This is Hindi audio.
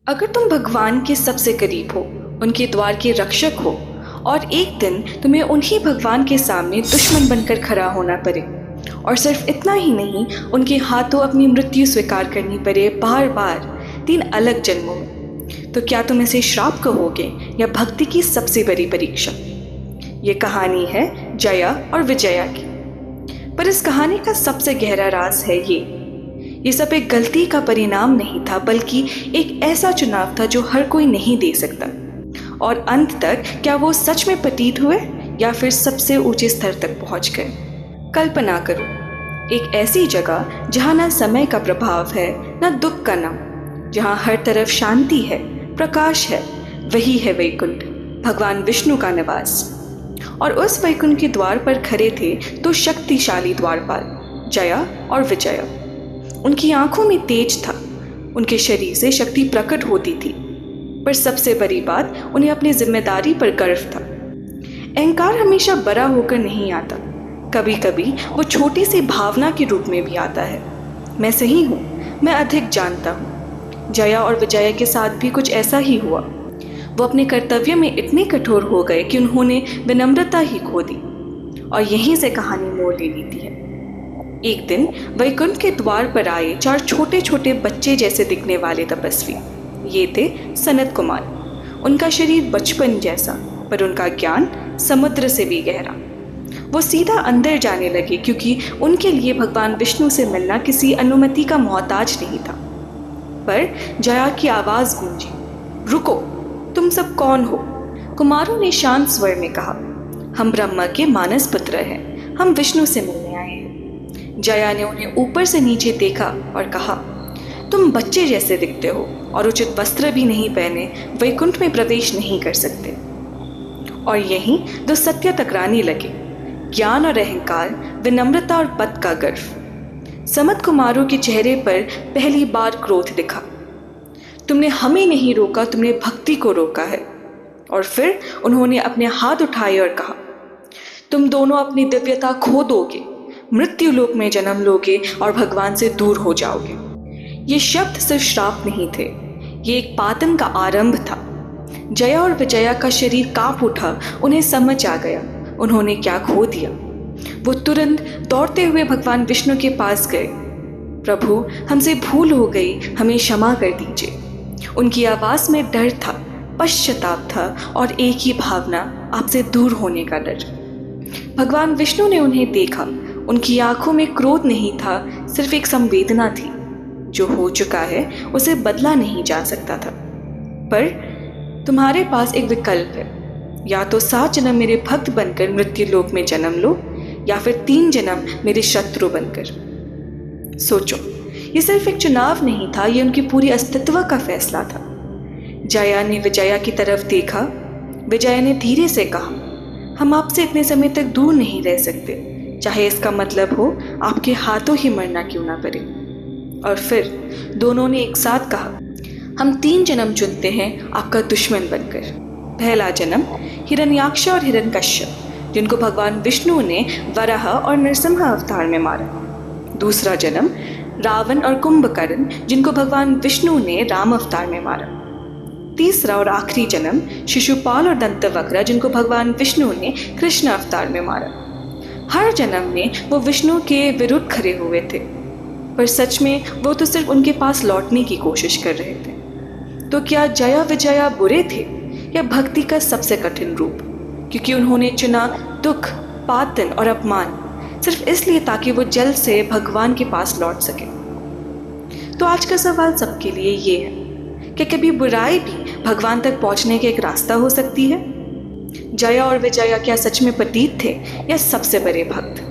अगर तुम भगवान के सबसे करीब हो, उनके द्वार के रक्षक हो और एक दिन तुम्हें उन्हीं भगवान के सामने दुश्मन बनकर खड़ा होना पड़े और सिर्फ इतना ही नहीं, उनके हाथों अपनी मृत्यु स्वीकार करनी पड़े बार बार 3 अलग जन्मों में, तो क्या तुम इसे श्राप कहोगे या भक्ति की सबसे बड़ी परीक्षा? ये कहानी है जया और विजया की। पर इस कहानी का सबसे गहरा राज है ये सब एक गलती का परिणाम नहीं था, बल्कि एक ऐसा चुनाव था जो हर कोई नहीं दे सकता। और अंत तक क्या वो सच में प्रतीत हुए या फिर सबसे ऊंचे स्तर तक पहुंच गए? कल्पना करो, एक ऐसी जगह जहां ना समय का प्रभाव है ना दुख का नाम, जहां हर तरफ शांति है, प्रकाश है। वही है वैकुंठ, भगवान विष्णु का निवास। और उस वैकुंठ के द्वार पर खड़े थे 2 शक्तिशाली द्वारपाल, जया और विजया। उनकी आंखों में तेज था, उनके शरीर से शक्ति प्रकट होती थी, पर सबसे बड़ी बात, उन्हें अपनी जिम्मेदारी पर गर्व था। अहंकार हमेशा बड़ा होकर नहीं आता, कभी कभी वो छोटी सी भावना के रूप में भी आता है। मैं सही हूँ, मैं अधिक जानता हूँ। जया और विजया के साथ भी कुछ ऐसा ही हुआ। वो अपने कर्तव्य में इतने कठोर हो गए कि उन्होंने विनम्रता ही खो दी, और यहीं से कहानी मोड़ ले लेती है। एक दिन वैकुंठ के द्वार पर आए 4 छोटे छोटे बच्चे जैसे दिखने वाले तपस्वी। ये थे सनत कुमार। उनका शरीर बचपन जैसा, पर उनका ज्ञान समुद्र से भी गहरा। वो सीधा अंदर जाने लगे, क्योंकि उनके लिए भगवान विष्णु से मिलना किसी अनुमति का मोहताज नहीं था। पर जया की आवाज़ गूंजी, रुको, तुम सब कौन हो? कुमारों ने शांत स्वर में कहा, हम ब्रह्मा के मानस पुत्र हैं, हम विष्णु से मिलने आए हैं। जया ने उन्हें ऊपर से नीचे देखा और कहा, तुम बच्चे जैसे दिखते हो और उचित वस्त्र भी नहीं पहने वैकुंठ में प्रवेश नहीं कर सकते। और यहीं 2 सत्य टकराने लगे, ज्ञान और अहंकार, विनम्रता और पद का गर्व। समत कुमारों के चेहरे पर पहली बार क्रोध दिखा। तुमने हमें नहीं रोका, तुमने भक्ति को रोका है। और फिर उन्होंने अपने हाथ उठाए और कहा, तुम दोनों अपनी दिव्यता खो दोगे, मृत्यु लोक में जन्म लोगे और भगवान से दूर हो जाओगे। ये शब्द सिर्फ श्राप नहीं थे, ये एक पातन का आरंभ था। जया और विजया का शरीर कांप उठा, उन्हें समझ आ गया उन्होंने क्या खो दिया। वो तुरंत दौड़ते हुए भगवान विष्णु के पास गए। प्रभु, हमसे भूल हो गई, हमें क्षमा कर दीजिए। उनकी आवाज़ में डर था, पश्चाताप था और एक ही भावना, आपसे दूर होने का डर। भगवान विष्णु ने उन्हें देखा। उनकी आंखों में क्रोध नहीं था, सिर्फ एक संवेदना थी। जो हो चुका है उसे बदला नहीं जा सकता था। पर तुम्हारे पास एक विकल्प है, या तो 7 जन्म मेरे भक्त बनकर मृत्यु लोक में जन्म लो, या फिर 3 जन्म मेरे शत्रु बनकर। सोचो, ये सिर्फ एक चुनाव नहीं था, ये उनकी पूरी अस्तित्व का फैसला था। जया ने विजया की तरफ देखा। विजया ने धीरे से कहा, हम आपसे इतने समय तक दूर नहीं रह सकते, चाहे इसका मतलब हो आपके हाथों ही मरना क्यों ना पड़े। और फिर दोनों ने एक साथ कहा, हम 3 जन्म चुनते हैं आपका दुश्मन बनकर। पहला जन्म हिरण्याक्ष और हिरण्यकश्यप, जिनको भगवान विष्णु ने वराह और नरसिंह अवतार में मारा। दूसरा जन्म रावण और कुंभकर्ण, जिनको भगवान विष्णु ने राम अवतार में मारा। तीसरा और आखिरी जन्म शिशुपाल और दंतवक्र, जिनको भगवान विष्णु ने कृष्ण अवतार में मारा। हर जन्म में वो विष्णु के विरुद्ध खड़े हुए थे, पर सच में वो तो सिर्फ उनके पास लौटने की कोशिश कर रहे थे। तो क्या जया विजया बुरे थे या भक्ति का सबसे कठिन रूप, क्योंकि उन्होंने चुना दुख, पातन और अपमान सिर्फ इसलिए ताकि वो जल्द से भगवान के पास लौट सके? तो आज का सवाल सबके लिए ये है कि कभी बुराई भी भगवान तक पहुंचने का एक रास्ता हो सकती है? जया और विजया क्या सच में प्रतीत थे या सबसे बड़े भक्त?